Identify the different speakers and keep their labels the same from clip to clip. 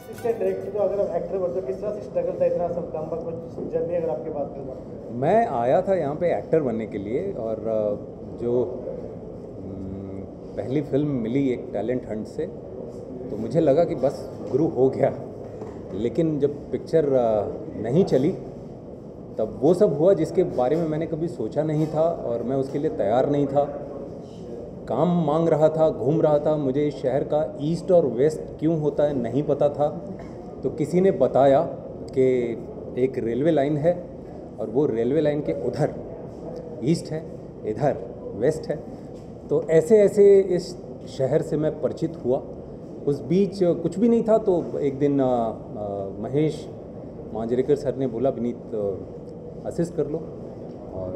Speaker 1: Assistant director को अगर आप एक्टर बनते हो किस तरह से स्ट्रगल था इतना सब काम का कुछ जर्नी अगर आपकी बात करूँ?
Speaker 2: मैं आया था यहाँ पे एक्टर बनने के लिए और जो पहली फिल्म मिली एक टैलेंट हंट से तो मुझे लगा कि बस गुरु हो गया। लेकिन जब पिक्चर नहीं चली तब वो सब हुआ जिसके बारे में मैंने कभी सोचा नहीं था और मैं उसके लिए तैयार नहीं था। काम मांग रहा था, घूम रहा था, मुझे इस शहर का ईस्ट और वेस्ट क्यों होता है नहीं पता था। तो किसी ने बताया कि एक रेलवे लाइन है और वो रेलवे लाइन के उधर ईस्ट है, इधर वेस्ट है। तो ऐसे ऐसे इस शहर से मैं परिचित हुआ। उस बीच कुछ भी नहीं था तो एक दिन महेश मांजरेकर सर ने बोला विनीत असिस्ट कर लो और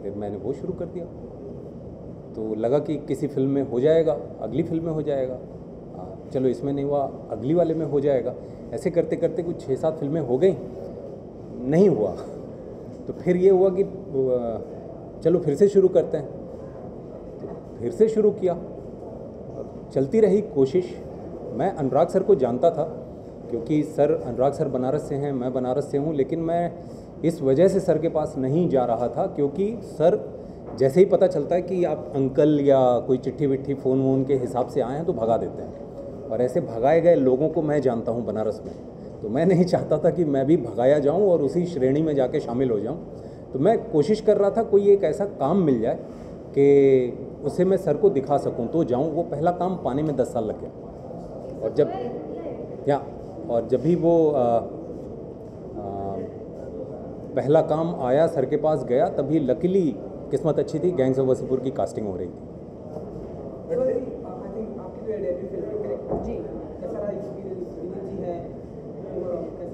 Speaker 2: फिर मैंने वो शुरू कर दिया। तो लगा कि किसी फिल्म में हो जाएगा, अगली फिल्म में हो जाएगा, चलो इसमें नहीं हुआ अगली वाले में हो जाएगा। ऐसे करते करते कुछ 6-7 फिल्में हो गई, नहीं हुआ। तो फिर ये हुआ कि चलो फिर से शुरू करते हैं। तो फिर से शुरू किया और चलती रही कोशिश। मैं अनुराग सर को जानता था क्योंकि सर अनुराग सर बनारस से हैं, मैं बनारस से हूँ, लेकिन मैं इस वजह से सर के पास नहीं जा रहा था क्योंकि सर जैसे ही पता चलता है कि आप अंकल या कोई चिट्ठी विट्ठी फ़ोन वोन के हिसाब से आए हैं तो भगा देते हैं। और ऐसे भगाए गए लोगों को मैं जानता हूँ बनारस में, तो मैं नहीं चाहता था कि मैं भी भगाया जाऊँ और उसी श्रेणी में जाके शामिल हो जाऊँ। तो मैं कोशिश कर रहा था कोई एक ऐसा काम मिल जाए कि उसे मैं सर को दिखा सकूँ तो जाऊँ। वो पहला काम पाने में 10 साल लग गया। और जब भी वो पहला काम आया, सर के पास गया, तभी लकीली किस्मत अच्छी थी, गैंग्स ऑफ वसीपुर की कास्टिंग हो रही थी।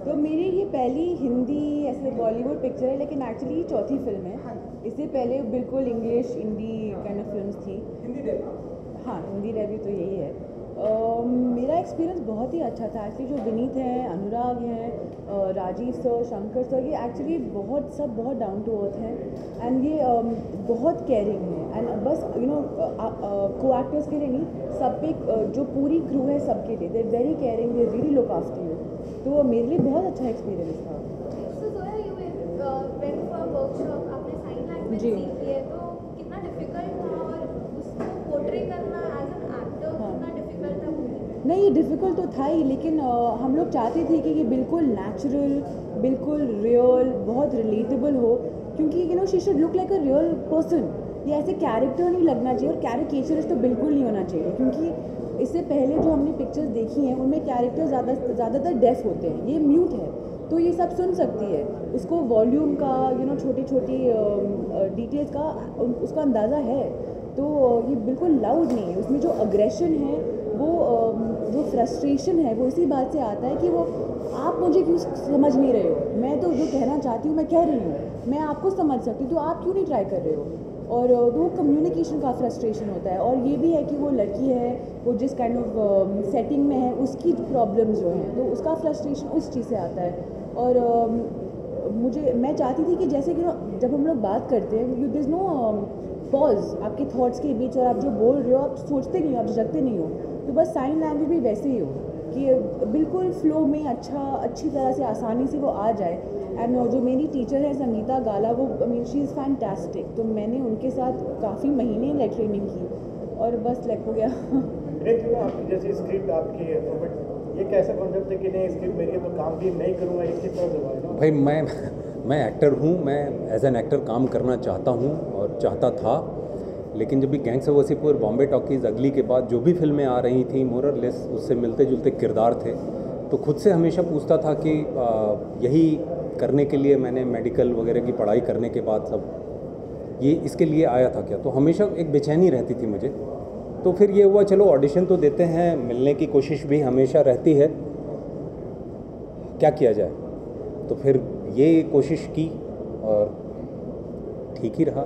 Speaker 3: तो मेरी ये पहली हिंदी ऐसे बॉलीवुड पिक्चर है, लेकिन एक्चुअली चौथी फिल्म है। इससे पहले बिल्कुल English Hindi kind of films थी। हाँ, हिंदी डेब्यू तो यही है। मेरा एक्सपीरियंस बहुत ही अच्छा था एक्चुअली। जो विनीत हैं, अनुराग हैं, राजीव सर, शंकर सर, ये एक्चुअली सब बहुत डाउन टू अर्थ हैं एंड ये बहुत केयरिंग है। एंड बस को एक्टर्स के लिए नहीं, सब पे जो पूरी क्रू है सबके लिए they very caring, they really look after you. तो मेरे लिए बहुत अच्छा एक्सपीरियंस था। जी
Speaker 4: तो कितना डिफिकल्ट था और उसको पोर्ट्रे करना एज एन एक्टर कितना डिफिकल्ट था?
Speaker 3: नहीं, ये डिफ़िकल्ट तो था ही, लेकिन हम लोग चाहते थे कि ये बिल्कुल नेचुरल, बिल्कुल रियल, बहुत रिलेटेबल हो, क्योंकि she should look like a real person. ये ऐसे कैरेक्टर नहीं लगना चाहिए और कैरिकेचरिस्ट तो बिल्कुल नहीं होना चाहिए, क्योंकि इससे पहले जो हमने पिक्चर्स देखी हैं उनमें कैरेक्टर ज़्यादातर डेफ होते हैं, ये म्यूट है तो ये सब सुन सकती है। उसको वॉल्यूम का छोटी छोटी डिटेल्स का उसका अंदाज़ा है, तो ये बिल्कुल लाउड नहीं है। उसमें जो अग्रेशन है, वो जो फ्रस्ट्रेशन है, वो इसी बात से आता है कि वो आप मुझे क्यों समझ नहीं रहे हो, मैं तो जो कहना चाहती हूँ मैं कह रही हूँ, मैं आपको समझ सकती हूँ, तो आप क्यों नहीं ट्राई कर रहे हो। और तो कम्युनिकेशन का फ्रस्ट्रेशन होता है। और ये भी है कि वो लड़की है, वो जिस काइंड ऑफ सेटिंग में है उसकी प्रॉब्लम्स जो हैं, तो उसका फ्रस्ट्रेशन उस चीज़ से आता है। और मैं चाहती थी कि जैसे कि जब हम लोग बात करते हैं, you there is no pause आपके थॉट्स के बीच, और आप जो बोल रहे हो आप सोचते नहीं हो, आप झिझकते नहीं हो। तो बस साइन लैंग्वेज भी वैसे ही हो कि बिल्कुल फ्लो में अच्छी तरह से आसानी से वो आ जाए। एंड जो मेरी टीचर है संगीता गाला, वो शी इज़ फैंटास्टिक। तो मैंने उनके साथ काफ़ी महीने ट्रेनिंग की और बस हो गया।
Speaker 1: आपकी जैसी स्क्रिप्ट आपकी है, तो बट ये कैसा कॉन्सेप्ट है कि नहीं स्क्रिप्ट मेरी है तो काम भी नहीं करूँगा, इसकी तरह से?
Speaker 2: भाई मैं एक्टर हूँ, मैं एज एन एक्टर काम करना चाहता हूँ और चाहता था। लेकिन जब भी gangs of Wasseypur, Bombay talkies, अगली के बाद जो भी फिल्में आ रही थी मोर और लेस उससे मिलते जुलते किरदार थे, तो खुद से हमेशा पूछता था कि यही करने के लिए मैंने मेडिकल वगैरह की पढ़ाई करने के बाद सब ये इसके लिए आया था क्या। तो हमेशा एक बेचैनी रहती थी मुझे। तो फिर ये हुआ चलो ऑडिशन तो देते हैं, मिलने की कोशिश भी हमेशा रहती है, क्या किया जाए। तो फिर ये कोशिश की और ठीक ही रहा।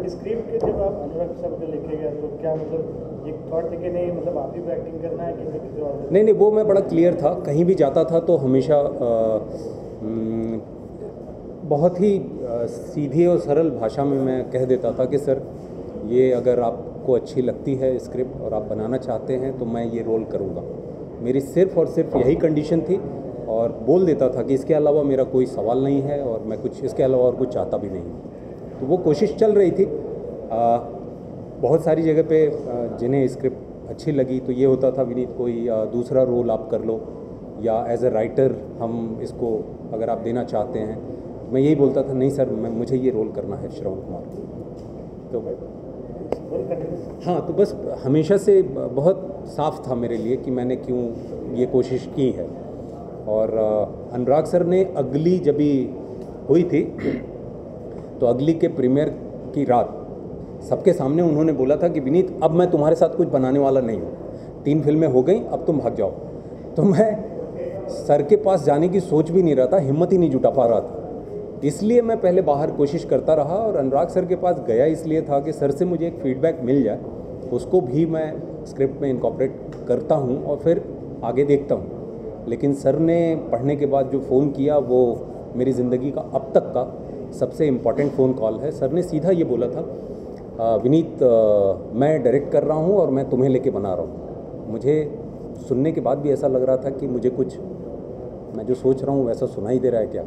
Speaker 1: स्क्रिप्ट के जब आप अनुराग साहब को लिखे गए तो क्या मतलब ये थॉट थे कि नहीं मतलब आप ही को एक्टिंग करना है कि किसी और?
Speaker 2: नहीं, वो मैं बड़ा क्लियर था। कहीं भी जाता था तो हमेशा बहुत ही सीधी और सरल भाषा में मैं कह देता था कि सर ये अगर आपको अच्छी लगती है स्क्रिप्ट और आप बनाना चाहते हैं तो मैं ये रोल करूँगा। मेरी सिर्फ और सिर्फ यही कंडीशन थी, और बोल देता था कि इसके अलावा मेरा कोई सवाल नहीं है और मैं कुछ इसके अलावा और कुछ चाहता भी नहीं। तो वो कोशिश चल रही थी। बहुत सारी जगह पे जिन्हें स्क्रिप्ट अच्छी लगी तो ये होता था, विनीत कोई दूसरा रोल आप कर लो, या एज ए राइटर हम इसको अगर आप देना चाहते हैं। मैं यही बोलता था, नहीं सर, मुझे ये रोल करना है श्रवण कुमार को। तो हाँ, तो बस हमेशा से बहुत साफ था मेरे लिए कि मैंने क्यों ये कोशिश की है। और अनुराग सर ने अगली जब भी हुई थी तो अगली के प्रीमियर की रात सबके सामने उन्होंने बोला था कि विनीत, अब मैं तुम्हारे साथ कुछ बनाने वाला नहीं हूँ, 3 फिल्में हो गई, अब तुम भाग जाओ। तो मैं सर के पास जाने की सोच भी नहीं रहा था, हिम्मत ही नहीं जुटा पा रहा था। इसलिए मैं पहले बाहर कोशिश करता रहा और अनुराग सर के पास गया इसलिए था कि सर से मुझे एक फीडबैक मिल जाए, उसको भी मैं स्क्रिप्ट में इनकॉर्पोरेट करता हूँ और फिर आगे देखता हूँ। लेकिन सर ने पढ़ने के बाद जो फ़ोन किया वो मेरी ज़िंदगी का अब तक का सबसे इम्पॉर्टेंट फ़ोन कॉल है। सर ने सीधा ये बोला था, विनीत मैं डायरेक्ट कर रहा हूँ और मैं तुम्हें लेके बना रहा हूँ। मुझे सुनने के बाद भी ऐसा लग रहा था कि मुझे कुछ, मैं जो सोच रहा हूँ वैसा सुनाई दे रहा है क्या,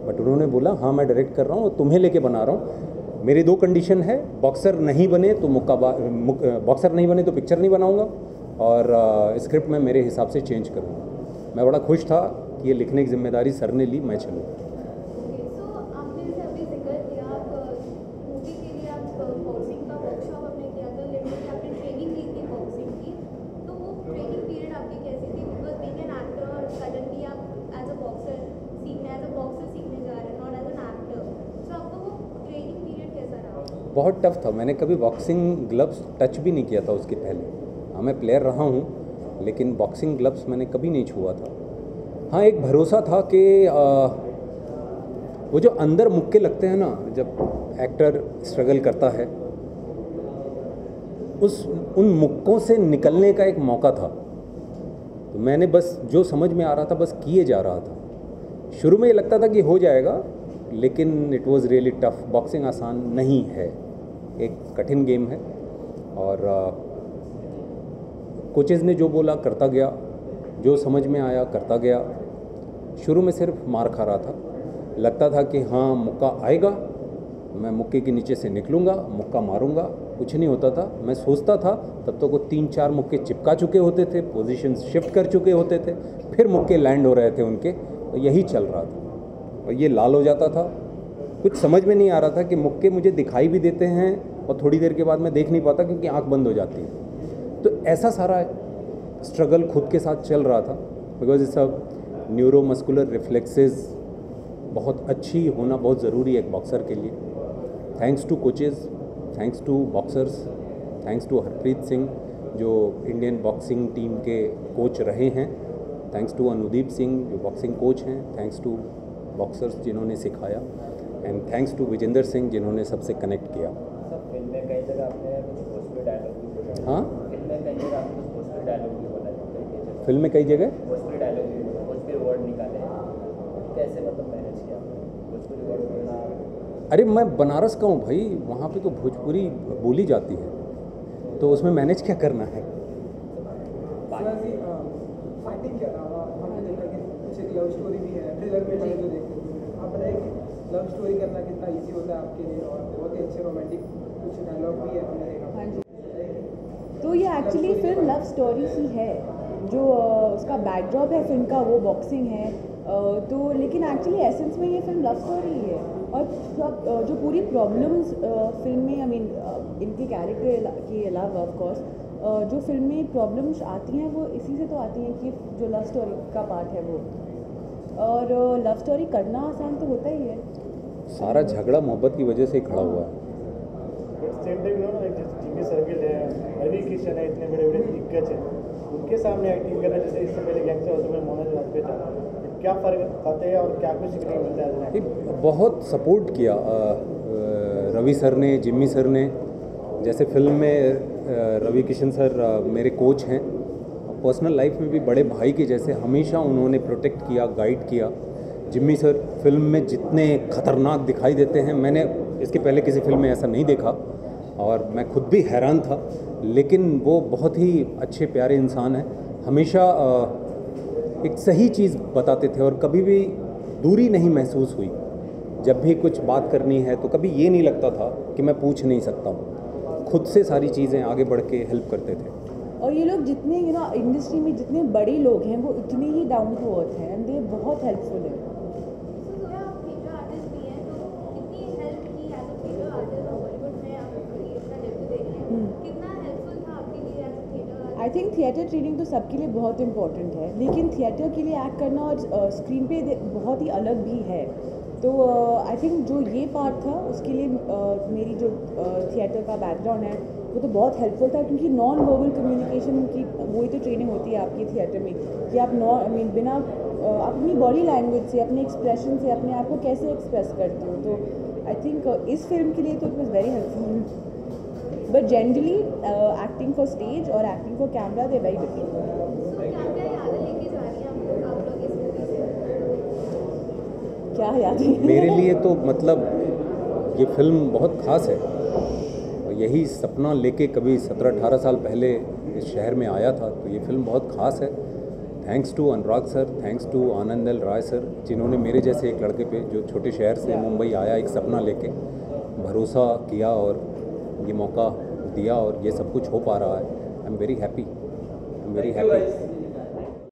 Speaker 2: बट उन्होंने बोला हाँ मैं डायरेक्ट कर रहा हूँ और तुम्हें लेके बना रहा हूँ। मेरी 2 कंडीशन है, बॉक्सर नहीं बने तो बॉक्सर नहीं बने तो पिक्चर नहीं बनाऊँगा, और स्क्रिप्ट में मेरे हिसाब से चेंज करूँगा। मैं बड़ा खुश था कि ये लिखने की जिम्मेदारी सर ने ली, मैं चलूँ।
Speaker 4: आपने जैसे अभी जिक्र किया, आप मूवी के लिए आप बॉक्सिंग का वर्कशॉप आपने किया था, लिटरली आपने ट्रेनिंग ली थी बॉक्सिंग की, तो वो ट्रेनिंग पीरियड आपकी कैसी थी? Because being an actor suddenly आप एज अ बॉक्सर सीखने जा रहे हैं, नॉट एज एन एक्टर, तो आपका वो ट्रेनिंग पीरियड कैसा रहा?
Speaker 2: बहुत टफ था। मैंने कभी बॉक्सिंग ग्लव्स टच भी नहीं किया था उसके पहले। हाँ, मैं प्लेयर रहा हूँ लेकिन बॉक्सिंग ग्लव्स मैंने कभी नहीं छुआ था। हाँ, एक भरोसा था कि वो जो अंदर मुक्के लगते हैं ना, जब एक्टर स्ट्रगल करता है, उन मुक्कों से निकलने का एक मौका था। तो मैंने बस जो समझ में आ रहा था बस किए जा रहा था। शुरू में ये लगता था कि हो जाएगा, लेकिन it was really tough. Boxing आसान नहीं है, एक कठिन गेम है। और कोचेज़ ने जो बोला करता गया, जो समझ में आया करता गया। शुरू में सिर्फ मार खा रहा था, लगता था कि हाँ मुक्का आएगा, मैं मुक्के के नीचे से निकलूँगा, मुक्का मारूंगा, कुछ नहीं होता था। मैं सोचता था तब तक वो 3-4 मुक्के चिपका चुके होते थे, पोजीशन शिफ्ट कर चुके होते थे, फिर मुक्के लैंड हो रहे थे उनके, तो यही चल रहा था। और ये लाल हो जाता था, कुछ समझ में नहीं आ रहा था कि मुक्के मुझे दिखाई भी देते हैं और थोड़ी देर के बाद मैं देख नहीं पाता क्योंकि आँख बंद हो जाती है। तो ऐसा सारा स्ट्रगल खुद के साथ चल रहा था, because it's a neuromuscular reflexes बहुत अच्छी होना बहुत ज़रूरी है एक बॉक्सर के लिए। Thanks to coaches, thanks to boxers, thanks to Harpreet Singh जो इंडियन बॉक्सिंग टीम के कोच रहे हैं, थैंक्स टू अनुदीप सिंह जो बॉक्सिंग कोच हैं, थैंक्स टू बॉक्सर्स जिन्होंने सिखाया, and thanks to Vijender Singh जिन्होंने सबसे कनेक्ट किया।
Speaker 5: फिल्म में कई जगह आपने भोजपुरी डायलॉग भी बोला।
Speaker 2: हाँ,
Speaker 5: फिल्म में कई जगह आपने भोजपुरी डायलॉग भी बोला।
Speaker 2: फिल्म में कई जगह
Speaker 5: भोजपुरी डायलॉग भी बोला, भोजपुरी वर्ड निकाले, कैसे मतलब मैनेज किया भोजपुरी वर्ड बोलना?
Speaker 2: अरे मैं बनारस का हूँ भाई, वहाँ पे तो भोजपुरी बोली जाती है, तो उसमें मैनेज क्या करना है।
Speaker 6: फाइटिंग के अलावा हमने देखा कि कुछ एक लव स्टोरी भी है, थ्रिलर में जो देखते हैं आप बताइए कि लव स्टोरी करना कितना इजी होता है आपके लिए, और बहुत ही अच्छे रोमांटिक कुछ डायलॉग भी है हमने देखा।
Speaker 3: हाँ जी, तो ये एक्चुअली फिल्म लव स्टोरी ही है। जो उसका बैकड्रॉप है फिल्म का वो बॉक्सिंग है, तो लेकिन एक्चुअली एसेंस में ये फिल्म लव स्टोरी ही है। और सब जो पूरी प्रॉब्लम्स फिल्म में, आई मीन इनके कैरेक्टर के अलावा ऑफ कोर्स जो फिल्म में प्रॉब्लम्स आती हैं वो इसी से तो आती हैं कि जो लव स्टोरी का पार्ट है वो, और लव स्टोरी करना आसान तो होता ही है।
Speaker 2: सारा झगड़ा मोहब्बत की वजह से ही खड़ा हुआ है।
Speaker 1: सेम टाइम ना, लाइक जैसे टीवी सर्किल है, रवि किशन है, इतने बड़े बड़े दिग्गज हैं, उनके सामने एक्टिंग करना, जैसे इससे पहले गैंगस्टर हाउस में मोहन राजपूत था, क्या फ़र्क आता है और क्या कुछ सीखने को मिलता है?
Speaker 2: ये बहुत सपोर्ट किया रवि सर ने, जिम्मी सर ने। जैसे फिल्म में रवि किशन सर मेरे कोच हैं, पर्सनल लाइफ में भी बड़े भाई के जैसे हमेशा उन्होंने प्रोटेक्ट किया, गाइड किया। जिम्मी सर फिल्म में जितने खतरनाक दिखाई देते हैं, मैंने इसके पहले किसी फिल्म में ऐसा नहीं देखा और मैं खुद भी हैरान था, लेकिन वो बहुत ही अच्छे प्यारे इंसान हैं। हमेशा एक सही चीज़ बताते थे और कभी भी दूरी नहीं महसूस हुई। जब भी कुछ बात करनी है तो कभी ये नहीं लगता था कि मैं पूछ नहीं सकता हूँ, खुद से सारी चीज़ें आगे बढ़ के हेल्प करते थे।
Speaker 3: और ये लोग जितने इंडस्ट्री में जितने बड़े लोग हैं वो इतने ही डाउन टू अर्थ हैं एंड दे बहुत हेल्पफुल है।
Speaker 4: सो जोया, आप थिएटर आर्टिस्ट भी हैं, तो कितनी हेल्प की as a theatre artist Bollywood में आपको ये इतना डेब्यू दे रही हैं, कितना हेल्पफुल था आपके लिए as a theatre artist?
Speaker 3: I think theatre training तो सबके लिए बहुत इंपॉर्टेंट है, लेकिन थिएटर के लिए एक्ट करना और स्क्रीन पे बहुत ही अलग भी है। तो आई थिंक जो ये पार्ट था उसके लिए मेरी जो थिएटर का बैकग्राउंड है वो तो बहुत हेल्पफुल था, क्योंकि नॉन वर्बल कम्युनिकेशन की वही तो ट्रेनिंग होती है आपकी थिएटर में कि आप बिना आप अपनी बॉडी लैंग्वेज से, अपने एक्सप्रेशन से अपने आप को कैसे एक्सप्रेस करते हो। तो आई थिंक इस फिल्म के लिए तो it was very helpful, but generally acting for stage और acting for camera they very different.
Speaker 4: So क्या-क्या यादें लेके जा रही हैं आप लोग इस मूवी से?
Speaker 3: क्या याद है?
Speaker 2: मेरे लिए तो मतलब ये फिल्म बहुत ख़ास है और यही सपना लेके कभी 17-18 साल पहले इस शहर में आया था, तो ये फिल्म बहुत ख़ास है। Thanks to Anurag sir, thanks to Anand L Rai sir, जिन्होंने मेरे जैसे एक लड़के पे जो छोटे शहर से मुंबई आया एक सपना लेके भरोसा किया और ये मौका दिया और ये सब कुछ हो पा रहा है। I am very happy, I am very happy.